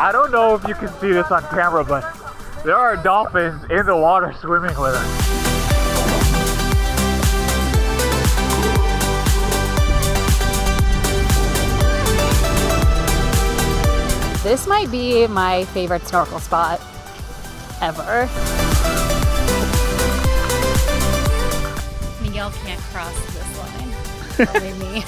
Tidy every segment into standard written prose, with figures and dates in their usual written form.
I don't know if you can see this on camera, but there are dolphins in the water swimming with us. This might be my favorite snorkel spot ever. Miguel can't cross this line. Only me.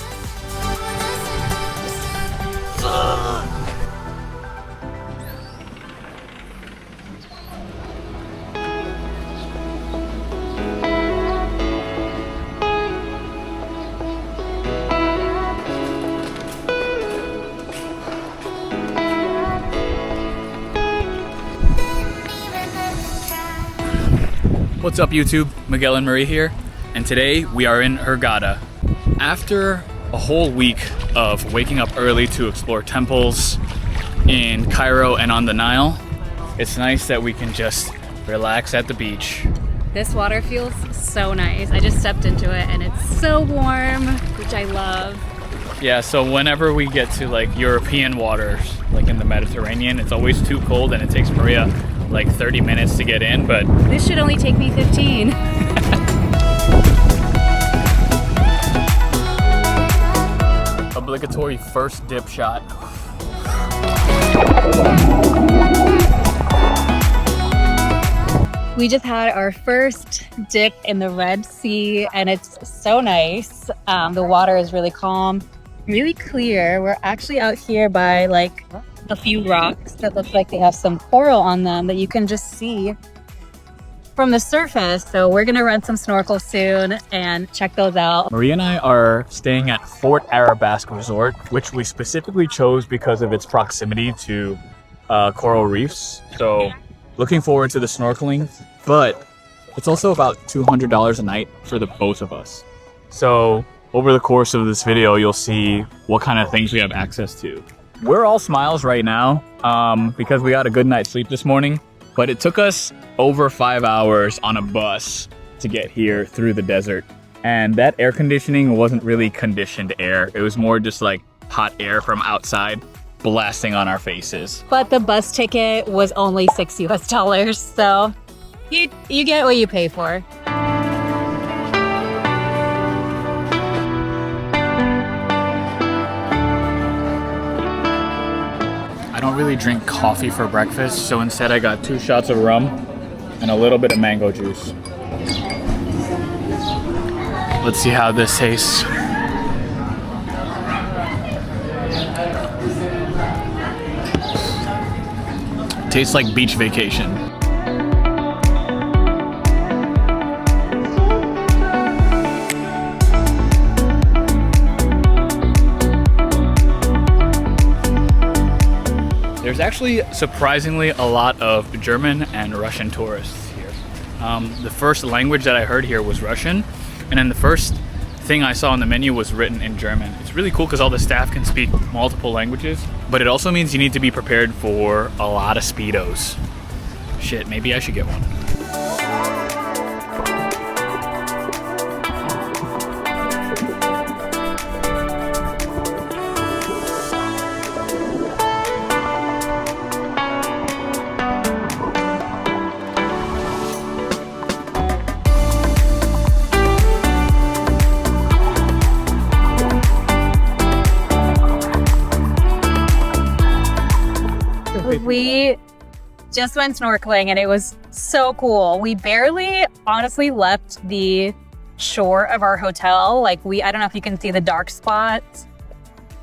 What's up YouTube? Miguel and Marie here, and today we are in Hurghada. After a whole week of waking up early to explore temples in Cairo and on the Nile, it's nice that we can just relax at the beach. This water feels so nice. I just stepped into it and it's so warm, which I love. Yeah, so whenever we get to like European waters, like in the Mediterranean, it's always too cold and it takes Maria like 30 minutes to get in, but this should only take me 15. Obligatory first dip shot. We just had our first dip in the Red Sea and it's so nice. The water is really calm, really clear. We're actually out here by like a few rocks that look like they have some coral on them that you can just see from the surface. So we're gonna rent some snorkels soon and check those out. Maria and I are staying at Fort Arabesque Resort, which we specifically chose because of its proximity to coral reefs. So looking forward to the snorkeling, but it's also about $200 a night for the both of us. So over the course of this video, you'll see what kind of things we have access to. We're all smiles right now because we got a good night's sleep this morning, but it took us over 5 hours on a bus to get here through the desert. And that air conditioning wasn't really conditioned air. It was more just like hot air from outside blasting on our faces. But the bus ticket was only $6 US, so you get what you pay for. I don't really drink coffee for breakfast, so instead I got 2 shots of rum and a little bit of mango juice. Let's see how this tastes. Tastes like beach vacation. There's actually surprisingly a lot of German and Russian tourists here. The first language that I heard here was Russian, and then the first thing I saw on the menu was written in German. It's really cool because all the staff can speak multiple languages, but it also means you need to be prepared for a lot of Speedos. Shit, maybe I should get one. We just went snorkeling and it was so cool. We barely honestly left the shore of our hotel. Like I don't know if you can see the dark spots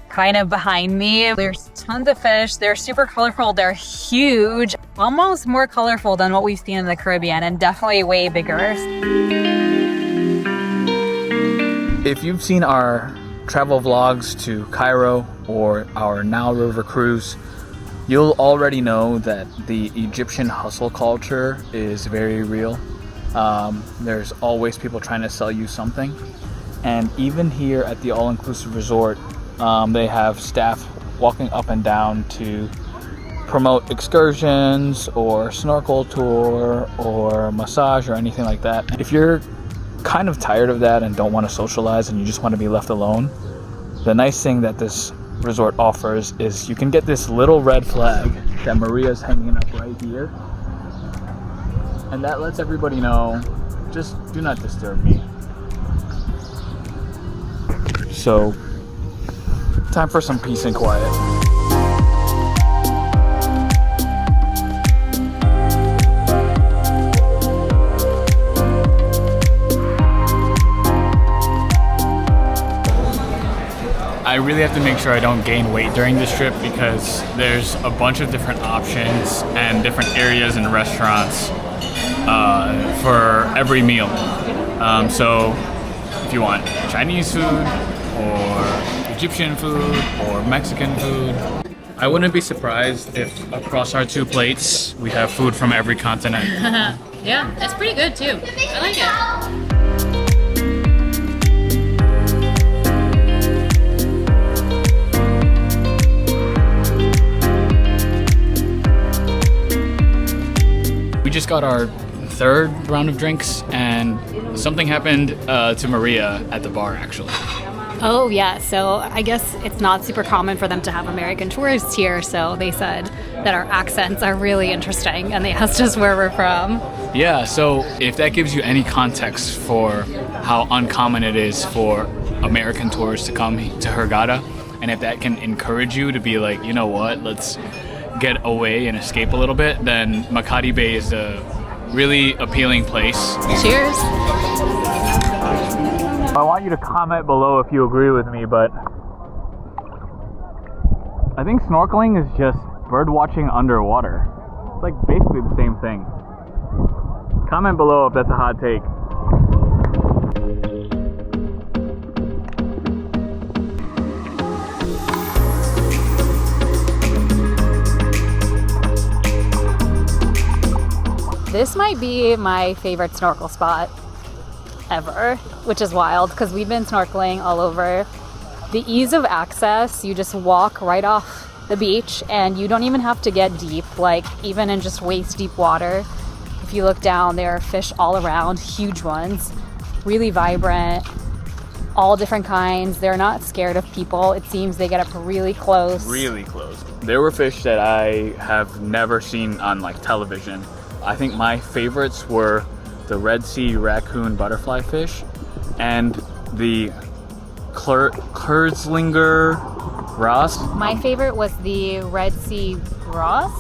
kind of behind me. There's tons of fish. They're super colorful. They're huge, almost more colorful than what we've seen in the Caribbean and definitely way bigger. If you've seen our travel vlogs to Cairo or our Nile River cruise, you'll already know that the Egyptian hustle culture is very real. There's always people trying to sell you something. And even here at the all-inclusive resort, they have staff walking up and down to promote excursions or snorkel tour or massage or anything like that. If you're kind of tired of that and don't want to socialize and you just want to be left alone, the nice thing that this resort offers is you can get this little red flag that Maria's hanging up right here. And that lets everybody know, just do not disturb me. So, time for some peace and quiet. I really have to make sure I don't gain weight during this trip because there's a bunch of different options and different areas and restaurants for every meal. So if you want Chinese food or Egyptian food or Mexican food, I wouldn't be surprised if across our 2 plates we have food from every continent. Yeah, that's pretty good too. I like it. We just got our 3rd round of drinks and something happened to Maria at the bar actually. Oh yeah, so I guess it's not super common for them to have American tourists here, so they said that our accents are really interesting and they asked us where we're from. Yeah, so if that gives you any context for how uncommon it is for American tourists to come to Hurghada, and if that can encourage you to be like, you know what, let's get away and escape a little bit, then Makadi Bay is a really appealing place. Cheers! I want you to comment below if you agree with me, but I think snorkeling is just bird watching underwater. It's like basically the same thing. Comment below if that's a hot take. This might be my favorite snorkel spot ever, which is wild because we've been snorkeling all over. The ease of access, you just walk right off the beach and you don't even have to get deep, like even in just waist deep water. If you look down, there are fish all around, huge ones, really vibrant, all different kinds. They're not scared of people. It seems they get up really close. Really close. There were fish that I have never seen on like television. I think my favorites were the Red Sea raccoon butterfly fish and the Kurzlinger Ross. My favorite was the Red Sea Ross.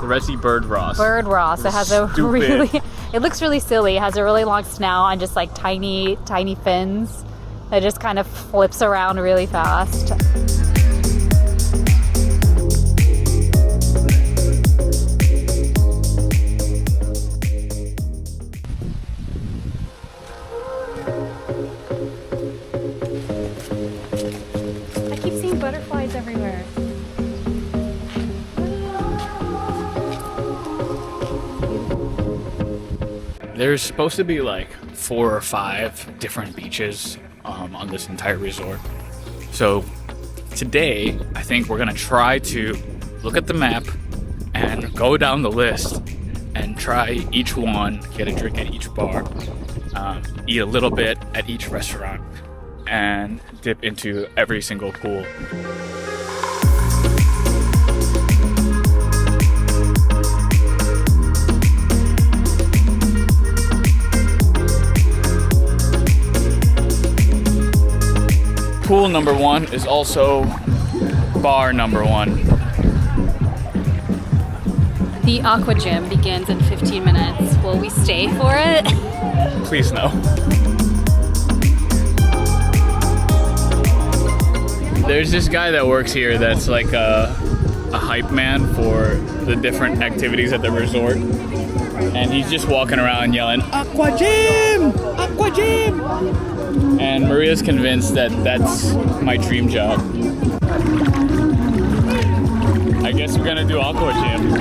The Red Sea bird Ross. Bird Ross. It has a really, it looks really silly. It has a really long snout and just like tiny, tiny fins. It just kind of flips around really fast. Butterflies everywhere. There's supposed to be like 4 or 5 different beaches on this entire resort. So today, I think we're gonna try to look at the map and go down the list and try each one, get a drink at each bar, eat a little bit at each restaurant, and dip into every single pool. Pool number 1 is also bar number 1. The AQUAGYM begins in 15 minutes. Will we stay for it? Please no. There's this guy that works here that's like a hype man for the different activities at the resort. And he's just walking around yelling, AQUAGYM! AQUAGYM! And Maria's convinced that that's my dream job. I guess we're gonna do AQUAGYM.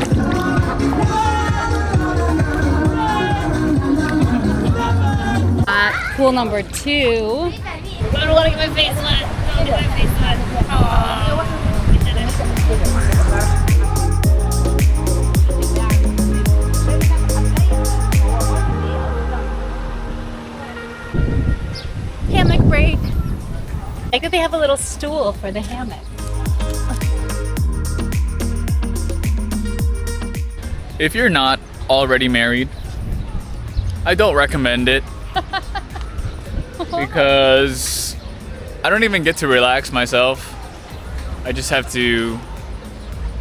Pool number 2. I don't want to get my face wet. I don't want to get my face wet. Oh, we did it. Hammock break. I think they have a little stool for the hammock. if you're not already married, I don't recommend it because I don't even get to relax myself. I just have to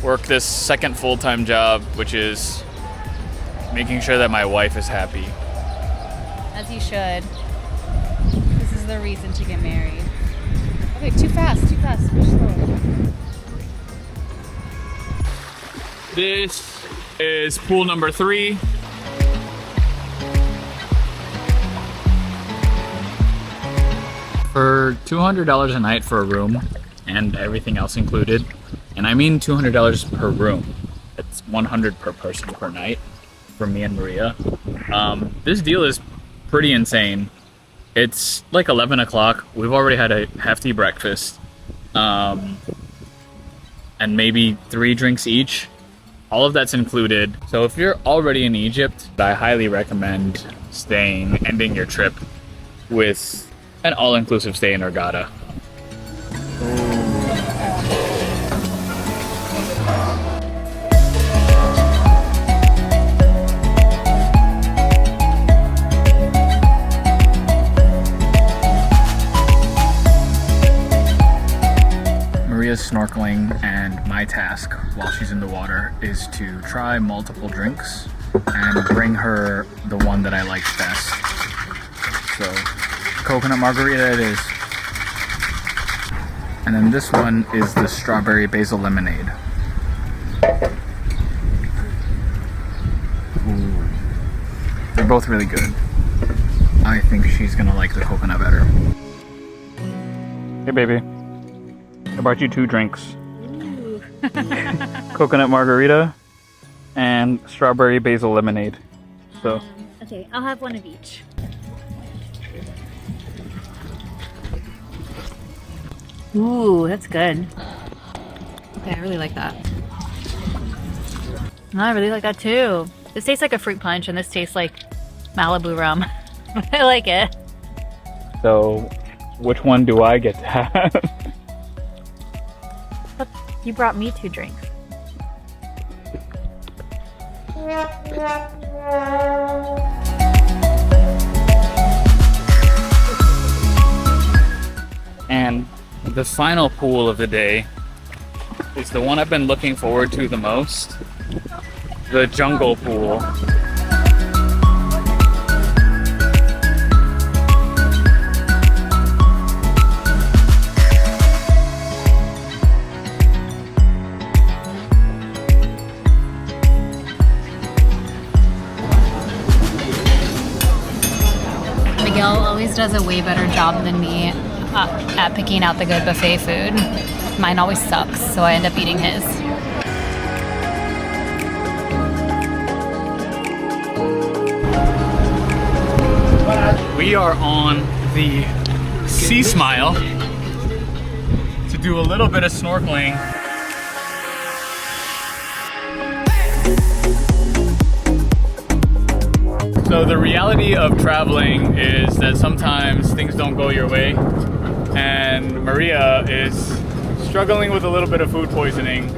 work this second full-time job, which is making sure that my wife is happy. As you should. This is the reason to get married. Okay, too fast, too fast. Push slower. This is pool number 3. For $200 a night for a room and everything else included, and I mean $200 per room. It's $100 per person per night for me and Maria. This deal is pretty insane. It's like 11 o'clock. We've already had a hefty breakfast and maybe 3 drinks each. All of that's included. So if you're already in Egypt, I highly recommend ending your trip with an all-inclusive stay in Hurghada. Maria's snorkeling, and my task while she's in the water is to try multiple drinks and bring her the one that I like best. So, coconut margarita it is. And then this one is the strawberry basil lemonade. Ooh. They're both really good. I think she's gonna like the coconut better. Hey baby, I brought you 2 drinks. Coconut margarita and strawberry basil lemonade. So Okay, I'll have one of each. Ooh, that's good. Okay, I really like that. I really like that too. This tastes like a fruit punch and this tastes like Malibu rum. I like it. So, which one do I get to have? But you brought me 2 drinks. And the final pool of the day is the one I've been looking forward to the most. The jungle pool. Miguel always does a way better job than me at picking out the good buffet food. Mine always sucks, so I end up eating his. We are on the Sea Smile to do a little bit of snorkeling. So the reality of traveling is that sometimes things don't go your way, and Maria is struggling with a little bit of food poisoning,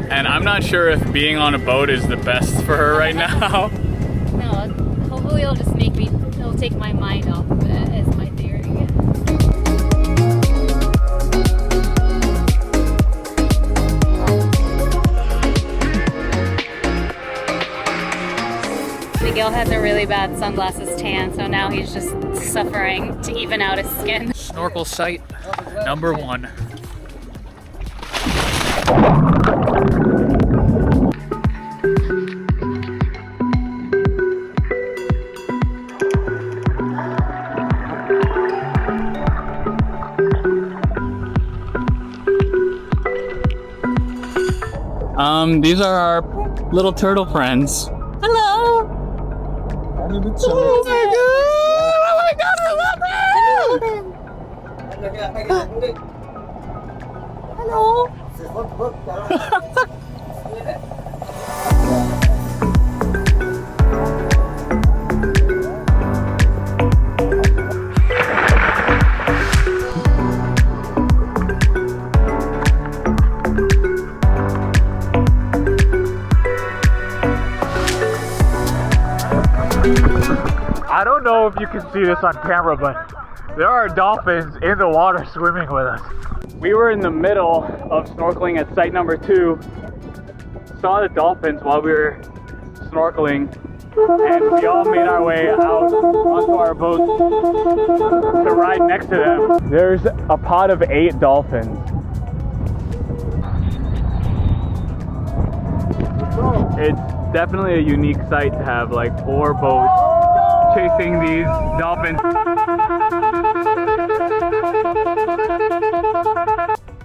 and I'm not sure if being on a boat is the best for her right now. No, hopefully it'll just it'll take my mind off of it, is my theory. Miguel has a really bad sunglasses tan, so now he's just suffering to even out his skin. Snorkel site number 1. These are our little turtle friends. Hello! Oh my god, I love it! Hello! I don't know if you can see this on camera, but there are dolphins in the water swimming with us. We were in the middle of snorkeling at site number 2. Saw the dolphins while we were snorkeling, and we all made our way out onto our boat to ride next to them. There's a pod of 8 dolphins. It's definitely a unique sight to have like 4 boats chasing these dolphins.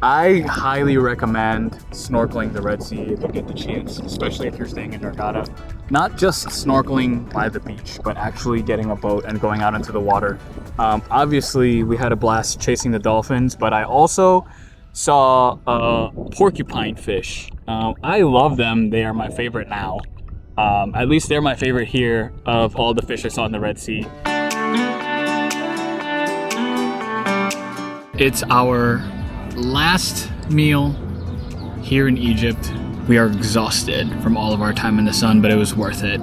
I highly recommend snorkeling the Red Sea if you get the chance, especially if you're staying in Hurghada. Not just snorkeling by the beach, but actually getting a boat and going out into the water. Obviously, we had a blast chasing the dolphins, but I also saw a porcupine fish. I love them. They are my favorite now. At least they're my favorite here of all the fish I saw in the Red Sea. It's our last meal here in Egypt. We are exhausted from all of our time in the sun, but it was worth it.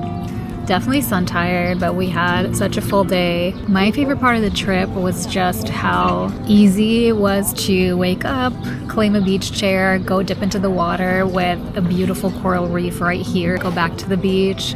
Definitely sun tired, but we had such a full day. My favorite part of the trip was just how easy it was to wake up, claim a beach chair, go dip into the water with a beautiful coral reef right here, go back to the beach,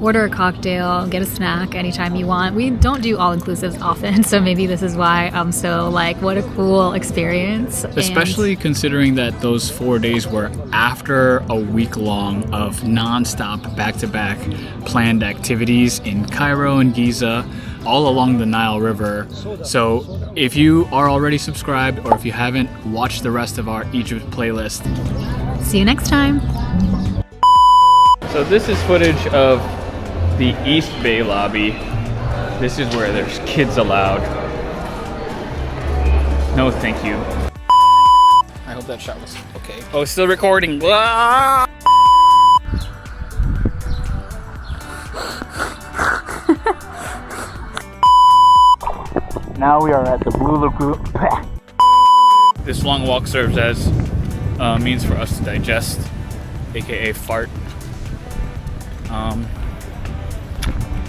order a cocktail, get a snack anytime you want. We don't do all-inclusives often, so maybe this is why I'm so like, what a cool experience. Especially considering that those 4 days were after a week long of non-stop back-to-back planned activities in Cairo and Giza, all along the Nile River. So if you are already subscribed, or if you haven't, watch the rest of our Egypt playlist. See you next time. So this is footage of the East Bay lobby. This is where there's kids allowed. No, thank you. I hope that shot was okay. Oh, it's still recording. Ah! Now we are at the Blue Lagoon. This long walk serves as a means for us to digest, aka fart.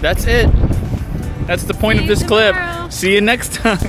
That's it. That's the point of this clip. See you next time.